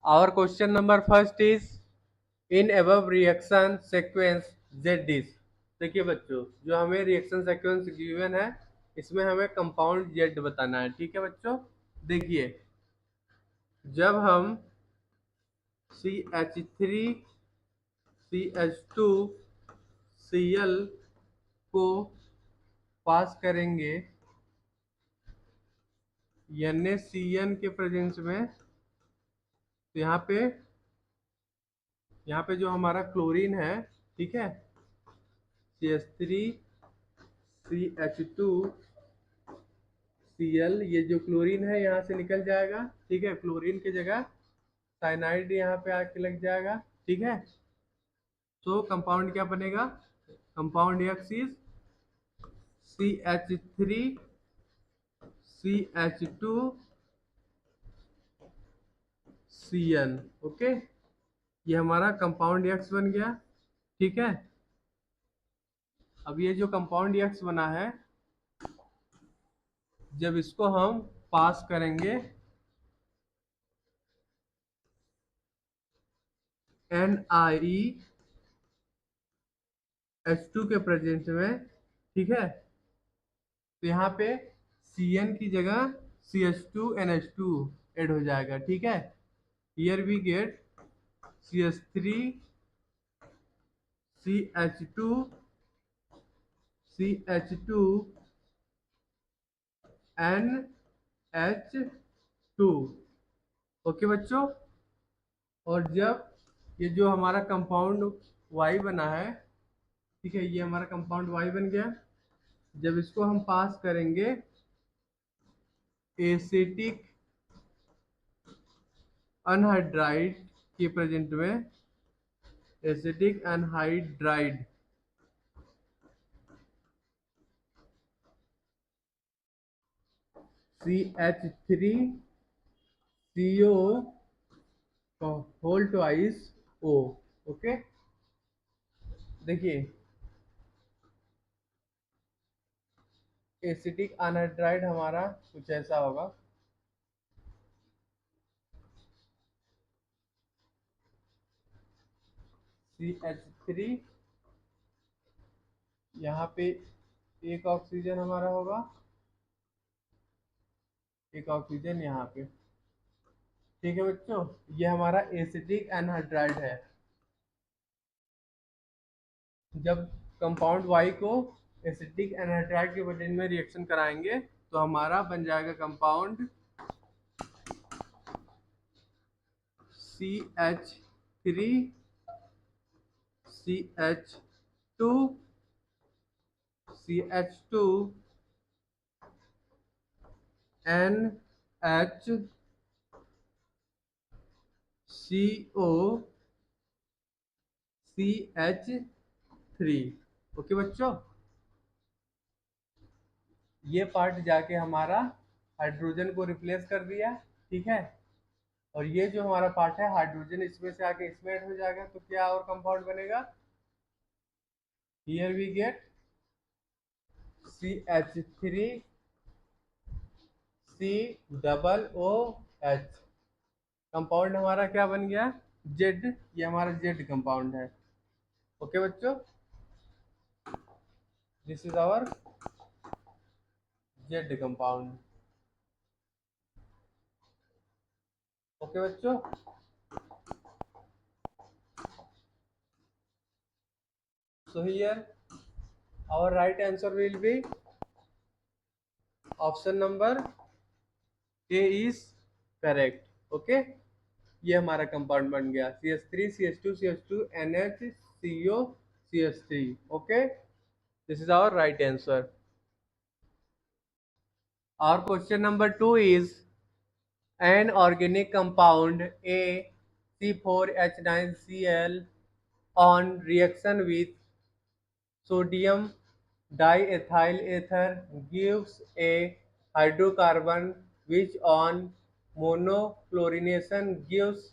Our question number first is in above reaction sequence Z is। देखिए बच्चों, जो हमें रिएक्शन सीक्वेंस गिवन है इसमें हमें कंपाउंड Z बताना है। ठीक है बच्चों, देखिए जब हम CH3 CH2 Cl को पास करेंगे NaCN के प्रेजेंस में, तो यहाँ पे जो हमारा क्लोरीन है, ठीक है, CH3 CH2 Cl, ये जो क्लोरीन है यहाँ से निकल जाएगा। ठीक है, क्लोरीन की जगह साइनाइड यहाँ पे आके लग जाएगा। ठीक है, तो कंपाउंड क्या बनेगा? Compound X is CH3 CH2 Cn। Okay, ये हमारा कंपाउंड X बन गया। ठीक है, अब ये जो कंपाउंड X बना है, जब इसको हम पास करेंगे NiH2 के प्रेजेंस में, ठीक है, तो यहाँ पे Cn की जगह CH2NH2 ऐड हो जाएगा। ठीक है, here we get CH3 CH2 CH2 NH2। Okay बच्चों, और जब ये जो हमारा कंपाउंड Y बना है, ठीक है, ये हमारा कंपाउंड Y बन गया। जब इसको हम पास करेंगे एसिटिक अनहाइड्राइड के प्रेजेंट में, acetic anhydride CH3 CO whole twice O। Okay, देखिए एसिटिक अनहाइड्राइड हमारा कुछ ऐसा होगा। CH3, यहाँ पे एक ऑक्सीजन हमारा होगा, एक ऑक्सीजन यहाँ पे। ठीक है बच्चों, ये हमारा एसिटिक एनहाइड्राइड है। जब कंपाउंड Y को एसिटिक एनहाइड्राइड के वजन में रिएक्शन कराएंगे तो हमारा बन जाएगा compound CH3 CH2 CH2 NHCO CH3। Okay बच्चों, ये पार्ट जाके हमारा हाइड्रोजन को रिप्लेस कर दिया। ठीक है, और ये जो हमारा पार्ट है हाइड्रोजन इसमें से आके इसमें ऐड हो जाएगा, तो क्या और कंपाउंड बनेगा? Here we get CH3 COOH। Compound हमारा क्या बन गया? जेड। ये हमारा जेड कंपाउंड है। ओके बच्चों, this is our Z compound. Okay बच्चों, so here our right answer will be option number A is correct। Okay, ये हमारा कंपाउंड बन गया CH3 CH2 CH2 NHCO CH3। Okay, this is our right answer. Our question number 2 is an organic compound AC4H9Cl on reaction with sodium diethyl ether gives a hydrocarbon which on monochlorination gives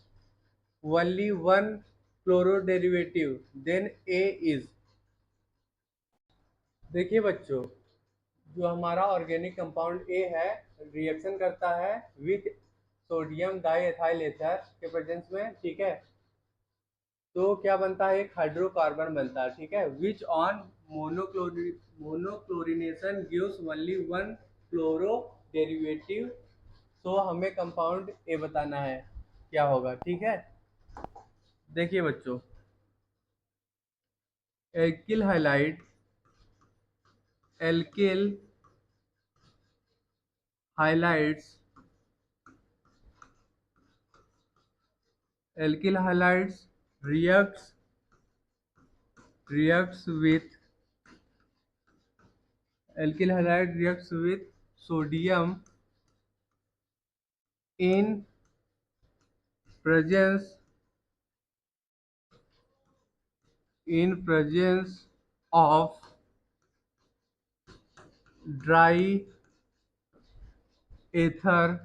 only one chloro-derivative, then A is। देखिए बच्चों, जो हमारा organic compound A है reaction करता है with sodium डाइएथाइल एथर के presence में, ठीक है, तो क्या बनता है, एक हाइड्रोकार्बन बनता है, ठीक है, which on monochlorination gives only one chloro derivative. तो हमें कंपाउंड ए बताना है क्या होगा, ठीक है। देखिए बच्चों, alkyl highlight, alkyl highlights, alkyl highlights reacts with alkyl halide reacts with sodium in presence of dry ether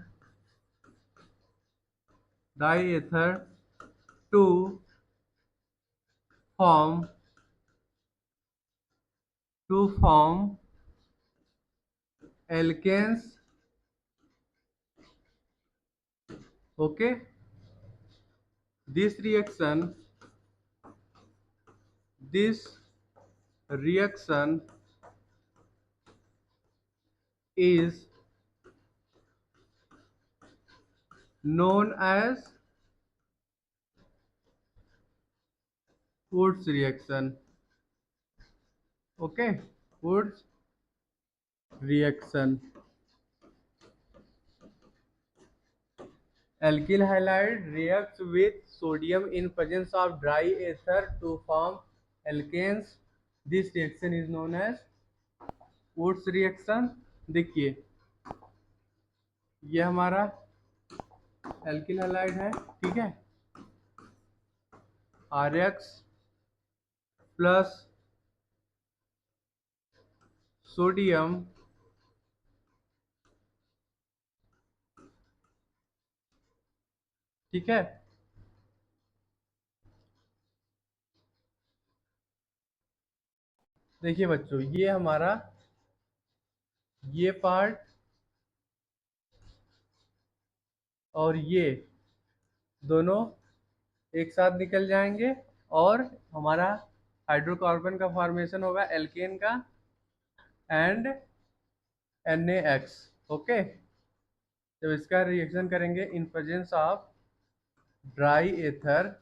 to form alkanes. Okay, this reaction is known as Wurtz reaction. Okay, Wurtz reaction. Alkyl halide reacts with sodium in presence of dry ether to form alkanes. This reaction is known as Wurtz reaction. देखिए, ये हमारा alkyl halide है, ठीक है, RX plus sodium, ठीक है। देखिए बच्चों, ये हमारा ये पार्ट और ये दोनों एक साथ निकल जाएंगे और हमारा हाइड्रोकार्बन का फॉर्मेशन होगा एल्केन का एंड NaX। ओके, जब इसका रिएक्शन करेंगे in presence of dry ether,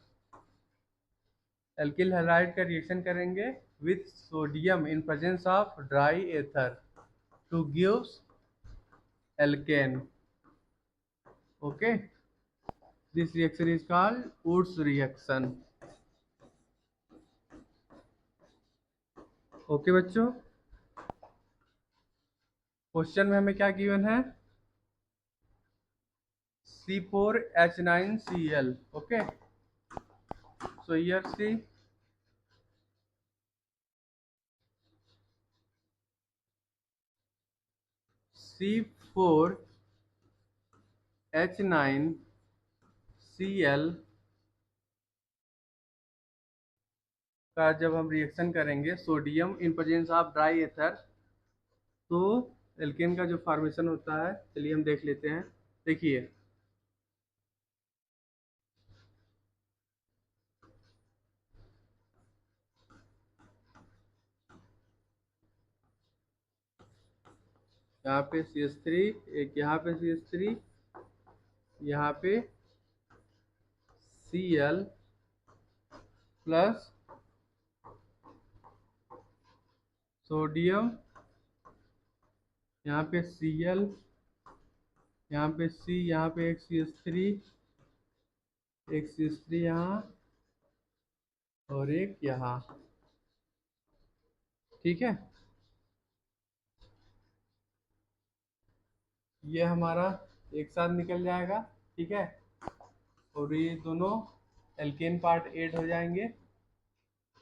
alkyl halide का रिएक्शन करेंगे with sodium in presence of dry ether to gives alkane. Okay, this reaction is called Wurtz reaction. Okay बच्चों, question में हमें क्या given है, C4H9Cl। Okay, so here see C4H9Cl का जब हम रिएक्शन करेंगे sodium in presence of dry ether, तो एल्केन का जो फॉर्मेशन होता है, चलिए हम देख लेते हैं। देखिए, यहाँ पे CH3, एक यहाँ पे CH3, यहाँ पे Cl प्लस सोडियम, यहाँ पे Cl, यहाँ पे C, यहाँ पे एक CH3, एक CH3 यहाँ और एक यहाँ, ठीक है। ये हमारा एक साथ निकल जाएगा, ठीक है, और ये दोनों एल्केन पार्ट ऐड हो जाएंगे,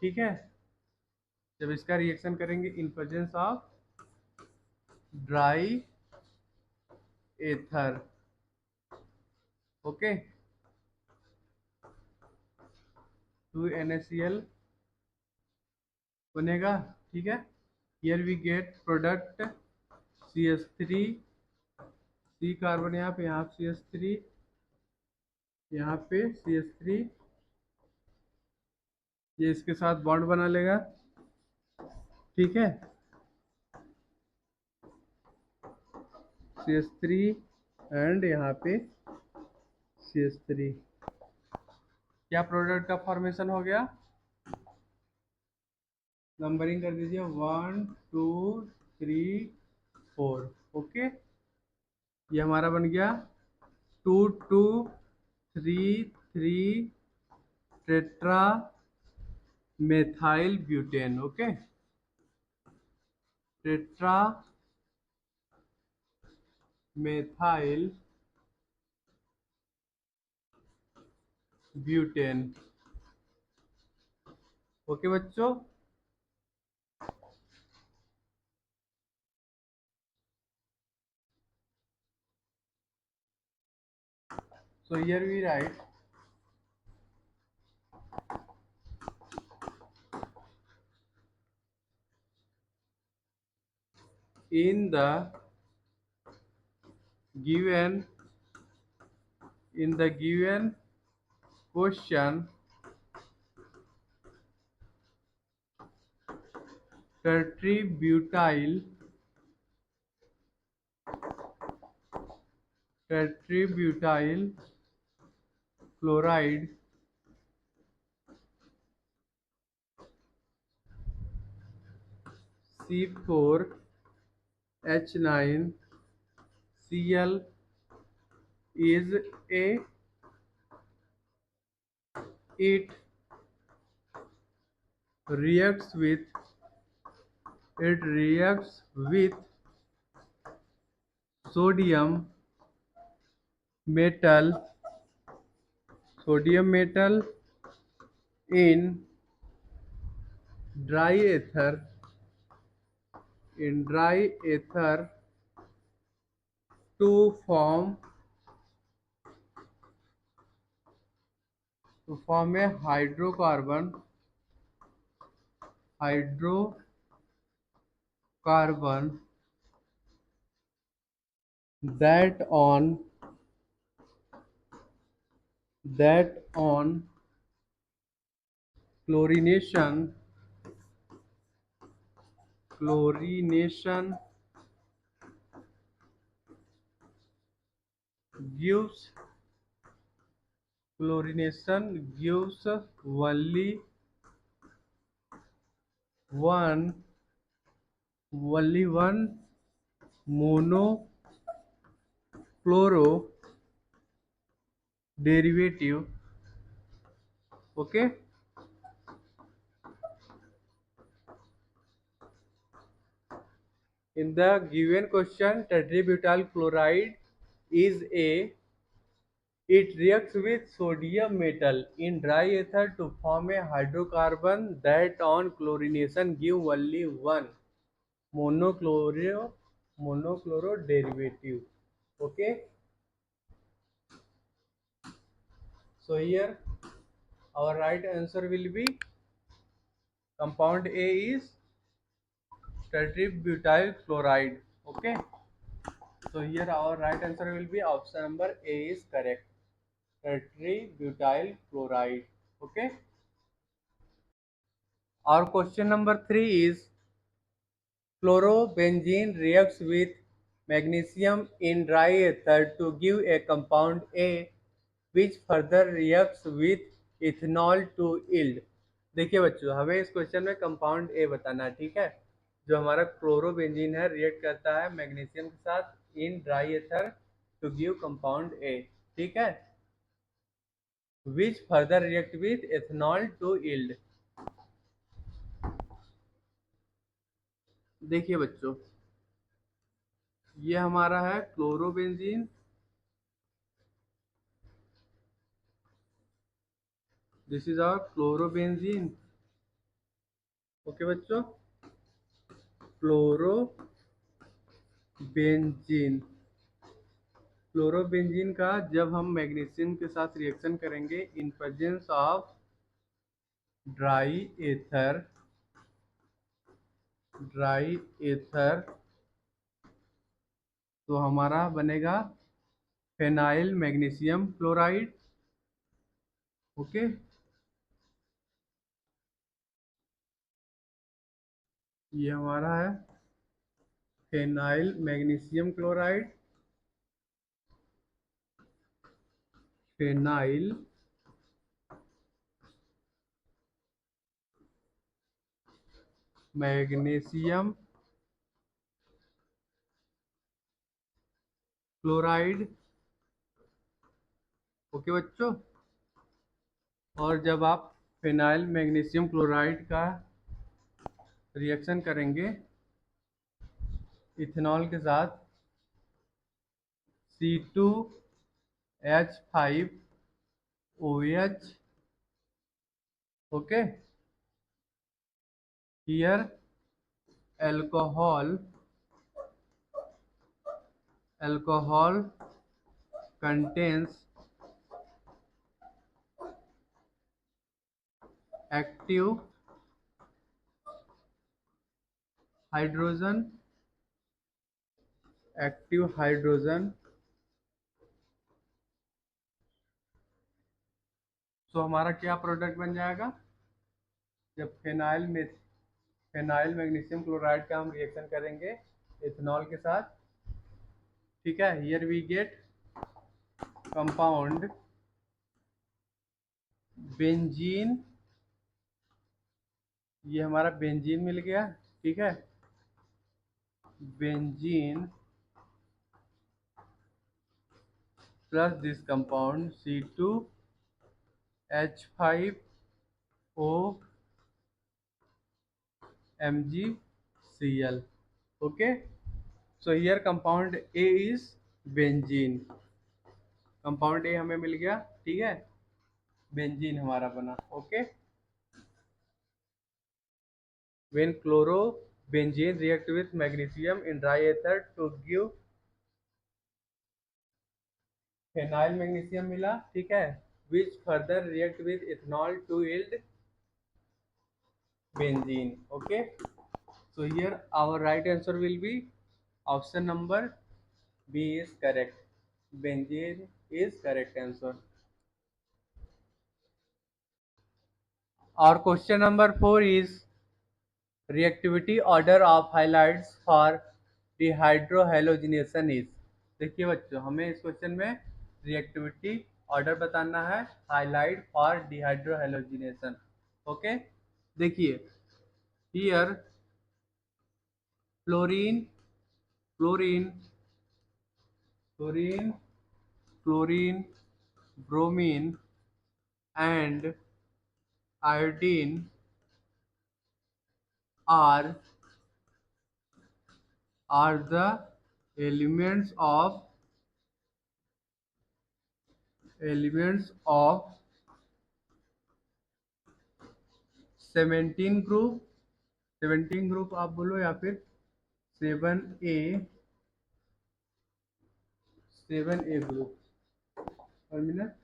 ठीक है, जब इसका रिएक्शन करेंगे in presence of dry ether. Okay, 2NaCl बनेगा, ठीक है। Here we get product CH3, C carbon यहाँ पे, यहाँ CH3 यहाँ पे CH3 ये इसके साथ बॉन्ड बना लेगा, ठीक है। CH3 एंड यहाँ पे CH3, क्या प्रोडक्ट का फॉर्मेशन हो गया? नंबरिंग कर दीजिए 1 2 3 4। ओके, ये हमारा बन गया 2 2 3 3 tetra methyl butane. Okay, tetra methyl butane. Okay बच्चों, so here we write in the given question tetrabutyl chloride C4H9Cl is a it reacts with sodium metal in dry ether to form a hydrocarbon that on chlorination gives only one monochloro derivative। okay, in the given question tetrabutyl chloride is a it reacts with sodium metal in dry ether to form a hydrocarbon that on chlorination give only one monochloro derivative। okay, so here our right answer will be compound A is tetrabutyl chloride। okay, so here our right answer will be option number A is correct, tetrabutyl chloride। okay, our question number 3 is chlorobenzene reacts with magnesium in dry ether to give a compound A which further reacts with ethanol to yield। देखिए बच्चों, हमें इस question में compound A बताना है, ठीक है। जो हमारा क्लोरोबेंजीन है रिएक्ट करता है मैग्नीशियम के साथ in dry ether to give compound A, ठीक है, which further react with ethanol to yield. देखिए बच्चों, ये हमारा है chlorobenzene, this is our chlorobenzene. Okay बच्चों, क्लोरोबेंजीन का जब हम मैग्नीशियम के साथ रिएक्शन करेंगे in presence of dry ether तो हमारा बनेगा फेनाइल मैग्नीशियम क्लोराइड। ओके। ये हमारा है phenyl magnesium chloride, phenyl magnesium chloride. Okay बच्चों। और जब आप फेनाइल मैग्नीशियम क्लोराइड का रिएक्शन करेंगे इथेनॉल के साथ C2H5OH, okay, here alcohol contains active hydrogen, तो हमारा क्या प्रोडक्ट बन जाएगा जब फेनाइल मैग्नीशियम क्लोराइड का हम रिएक्शन करेंगे इथेनॉल के साथ। ठीक है, here we get compound benzene. ये हमारा बेंजीन मिल गया। ठीक है, benzene plus this compound C2H5O MgCl। Okay, so here compound A is benzene. Compound A हमें मिल गया। ठीक है, बेंजीन हमारा बना। ओके, when chlorobenzene react with magnesium in dry ether to give phenyl magnesium मिला। ठीक है, which further react with ethanol to yield benzene। okay, so here our right answer will be option number B is correct, benzene is correct answer। Our question number 4 is reactivity order of halides for dehydrohalogenation is। देखिए बच्चों, हमें इस question में reactivity order बताना है halide for dehydrohalogenation. Okay, देखिए here fluorine chlorine chlorine chlorine bromine and iodine are the elements of 17 group आप बोलो या फिर 7A ग्रुप, और मिनट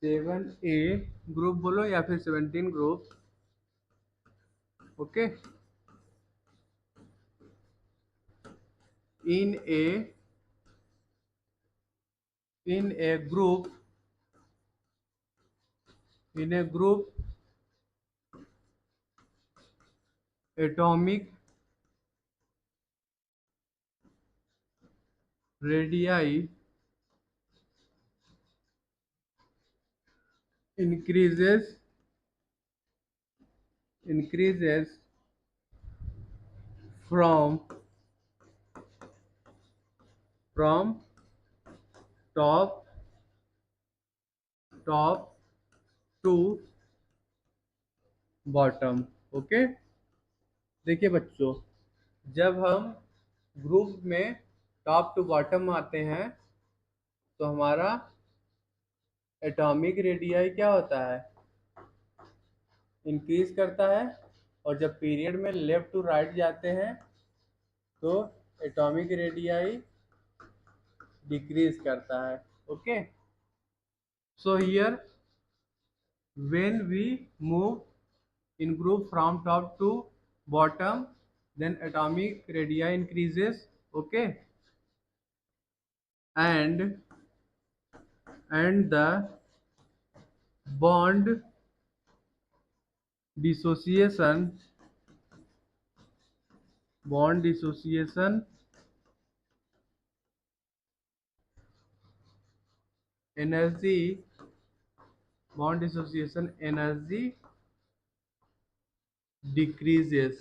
7A ग्रुप बोलो या फिर 17 group. Okay, in a group atomic radii increases from top to bottom. Okay, देखिए बच्चों, जब हम ग्रुप में टॉप टू बॉटम आते हैं तो हमारा एटॉमिक रेडियाई क्या होता है, इंक्रीज करता है, और जब पीरियड में लेफ्ट टू राइट जाते हैं तो एटॉमिक रेडियाई डिक्रीज करता है। Okay, so here when we move in group from top to bottom then atomic radii increases। okay, and the bond dissociation, bond dissociation energy, bond dissociation energy decreases,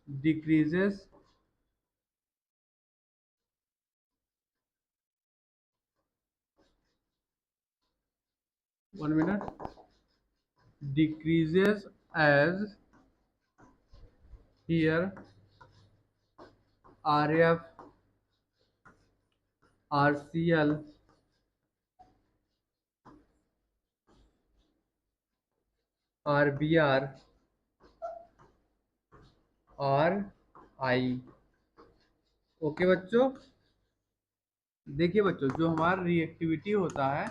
decreases 1 minute, decreases as here RF, RCl, RBr, RI। Okay बच्चों, देखिए बच्चों, जो हमारा reactivity होता है,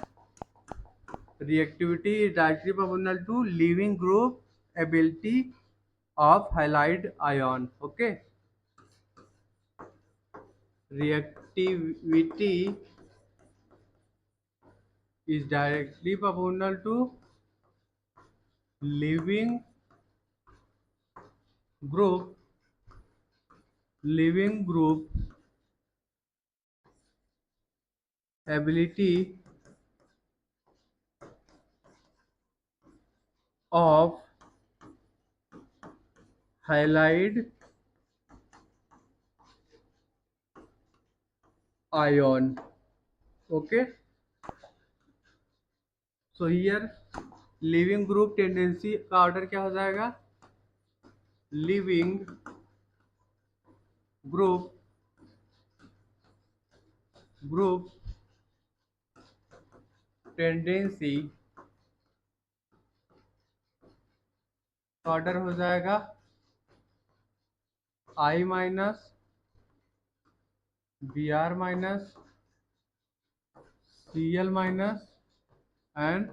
reactivity is directly proportional to leaving group ability of halide ion. Okay, reactivity is directly proportional to living group, living group ability of halide ion। okay, so here living group tendency का order क्या हो जाएगा, leaving group, group tendency order हो जाएगा I minus Br minus Cl minus and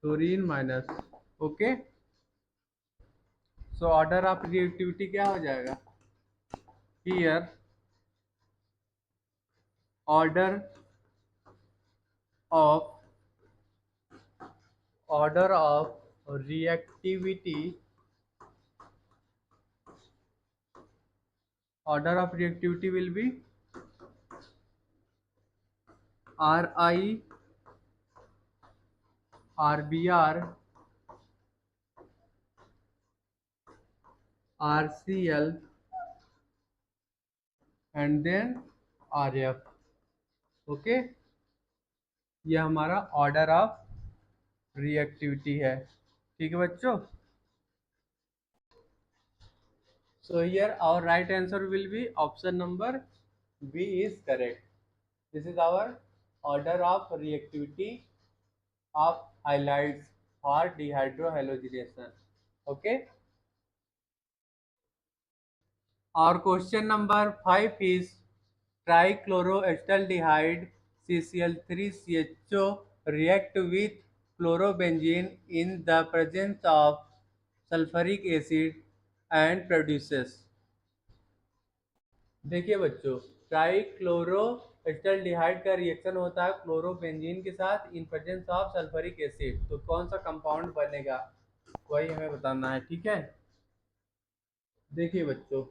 fluorine minus. Okay, so order of reactivity क्या हो जाएगा, here order of, order of reactivity, order of reactivity will be Ri, Rbr, Rcl and then Rf। Okay, ये हमारा order of reactivity है। ठीक है बच्चों, so here our right answer will be option number B is correct। this is our order of reactivity of halides or dehydrohalogenation। okay, our question number 5 is trichloroacetaldehyde CCl3CHO react with chlorobenzene in the presence of sulfuric acid and produces। देखिए बच्चों, trichloro acetaldehyde का reaction होता है chlorobenzene के साथ इन presence of sulphuric acid, तो कौन सा कंपाउंड बनेगा वही हमें बताना है। ठीक है, देखिए बच्चों,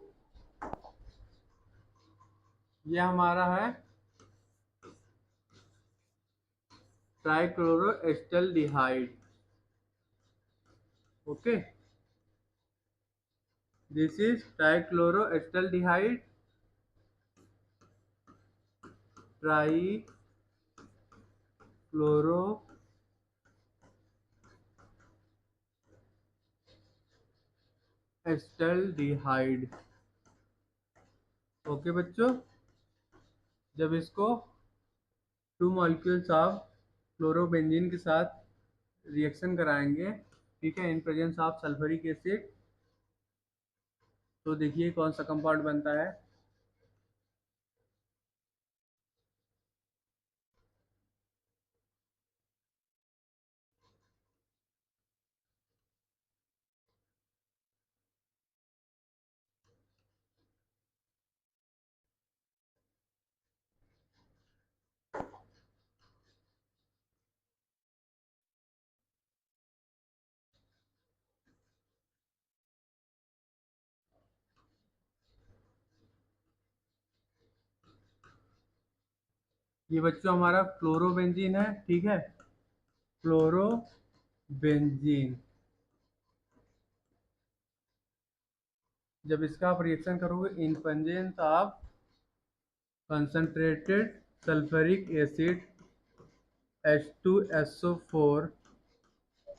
ये हमारा है trichloro acetaldehyde. Okay, this is trichloro acetaldehyde, trichloro acetaldehyde. Okay बच्चों, जब इसको टू मॉलिक्यूल्स ऑफ क्लोरोबेंजीन के साथ रिएक्शन कराएंगे, ठीक है, इन प्रेजेंस ऑफ सल्फ्यूरिक एसिड, तो देखिए कौन सा कंपाउंड बनता है। ये बच्चों हमारा फ्लोरोबेंजीन है, ठीक है, फ्लोरोबेंजीन। जब इसका आप रिएक्शन करोगे इन presence of concentrated sulphuric acid H2SO4,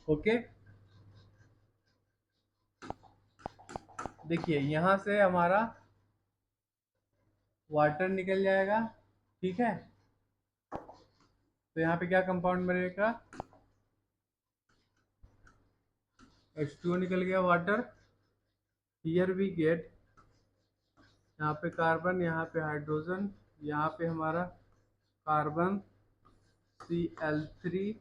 okay. देखिए यहाँ से हमारा वाटर निकल जाएगा, ठीक है। तो यहाँ पे क्या कंपाउंड बनेगा, H2O निकल गया, वाटर। हियर वी गेट, यहाँ पे कार्बन, यहाँ पे हाइड्रोजन, यहाँ पे हमारा कार्बन Cl3,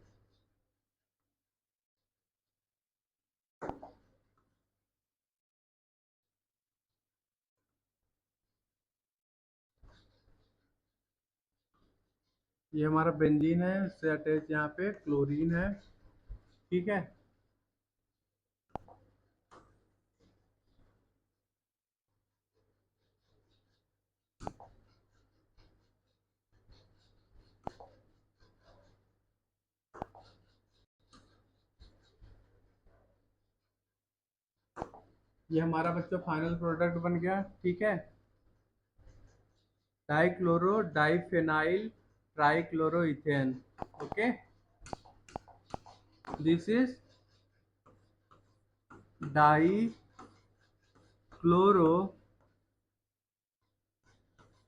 ये हमारा बेंजीन है, इससे अटैच यहाँ पे क्लोरीन है, ठीक है। ये हमारा बच्चों फाइनल प्रोडक्ट बन गया, ठीक है। Dichloro diphenyl trichloroethane, okay. This is dichloro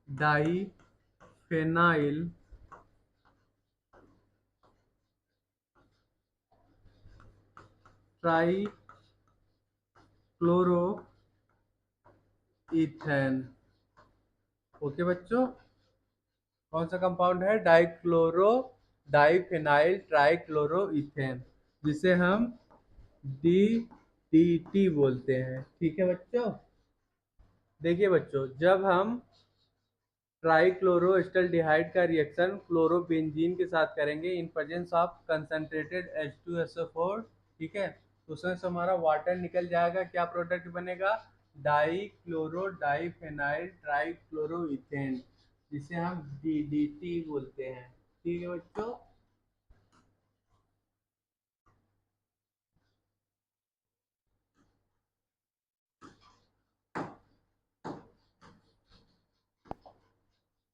diphenyl trichloroethane, okay बच्चों। कौन सा कंपाउंड है, डाइक्लोरो डाइफेनाइल ट्राइक्लोरोइथेन, जिसे हम DDT बोलते हैं, ठीक है बच्चों। देखिए बच्चों, जब हम ट्राइक्लोरोएस्टल्डिहाइड का रिएक्शन क्लोरोबेंजीन के साथ करेंगे in presence of concentrated H2SO4, ठीक है, तो उसमें से हमारा वाटर निकल जाएगा, क्या प्रोडक्ट बनेगा, डाइक्लोरो डाइफेनाइल ट्राइक्लोरोइथेन, जिसे हम DDT बोलते हैं, ठीक है बच्चों।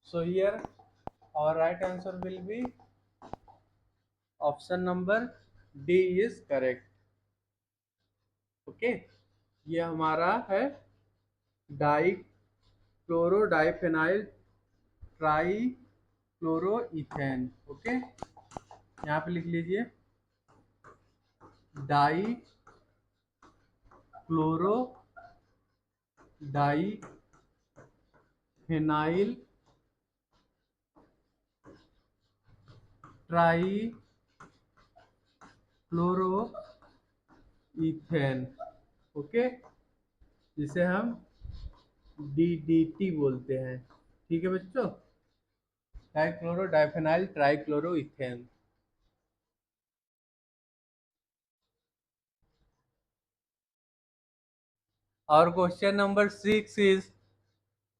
So here our right answer will be option number D is correct, okay. ये हमारा है डाइक्लोरो डाइफेनाइल ट्राइक्लोरोइथेन, ओके। यहाँ पे लिख लीजिए डाइक्लोरो डाइफेनाइल ट्राइक्लोरोइथेन, ओके, जिसे हम DDT बोलते हैं, ठीक है बच्चों, डाइक्लोरो डाइफेनाइल ट्राइक्लोरोइथेन। और question number 6 is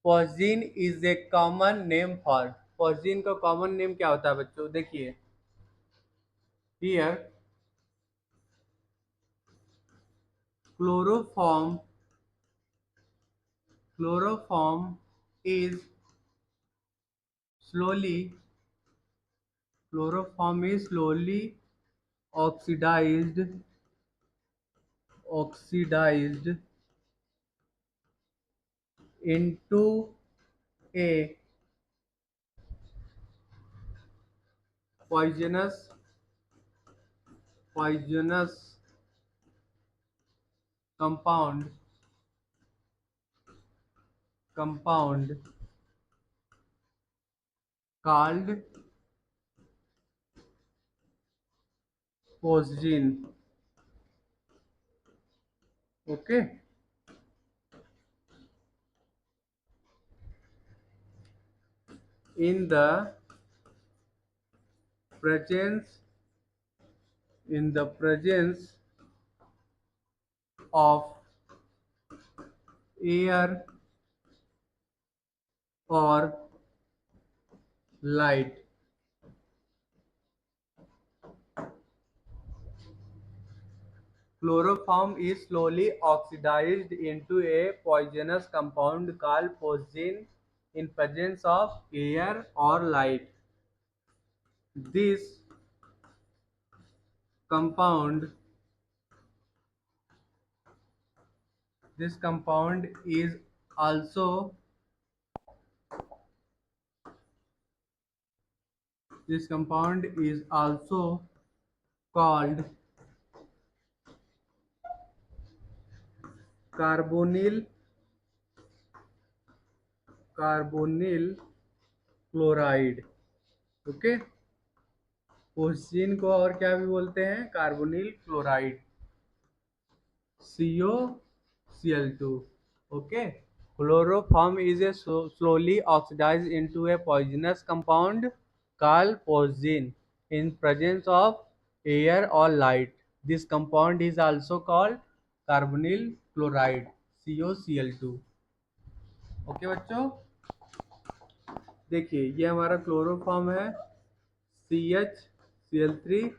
phosgene is a common name for, phosgene का कॉमन नेम क्या होता है बच्चों, देखिए here chloroform, chloroform is slowly, chloroform is slowly oxidized, oxidized into a poisonous, poisonous compound, compound called poison, okay। In the presence, in the presence of air or light, chloroform is slowly oxidized into a poisonous compound called poison in presence of air or light. This compound this compound is also this compound is also called carbonyl carbonyl chloride. Okay, phosgene को और क्या भी बोलते हैं? Carbonyl chloride, COCl2। Okay, chloroform is a slowly oxidized into a poisonous compound called poison in presence of air or light. This compound is also called carbonyl chloride, COCl2। Okay बच्चों, देखिए ये हमारा क्लोरोफॉर्म है, CHCl3।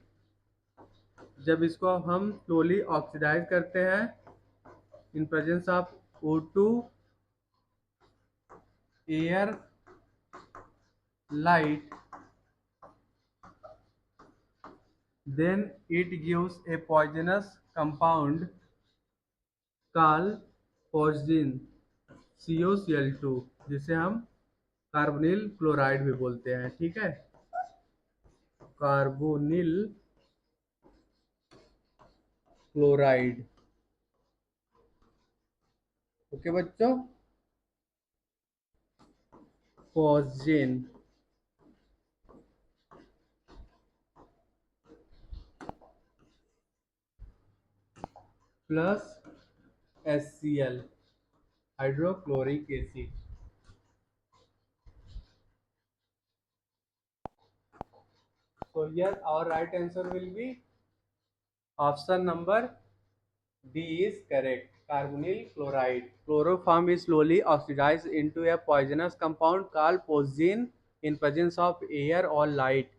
जब इसको हम slowly oxidise करते हैं इन presence of O2, air, light, then it gives a poisonous compound called poison, COCl2, जिसे हम कार्बोनिल क्लोराइड भी बोलते हैं। ठीक है, कार्बोनिल क्लोराइड। ओके बच्चों, phosgene plus HCl, hydrochloric acid. So here our right answer will be option number D is correct. Carbonyl chloride. Chloroform is slowly oxidized into a poisonous compound called poison in presence of air or light.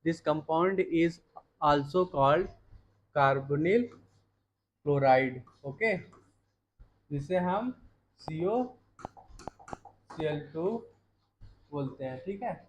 This compound is also called carbonyl chloride. Okay, जिसे हम COCl2 बोलते हैं। ठीक है।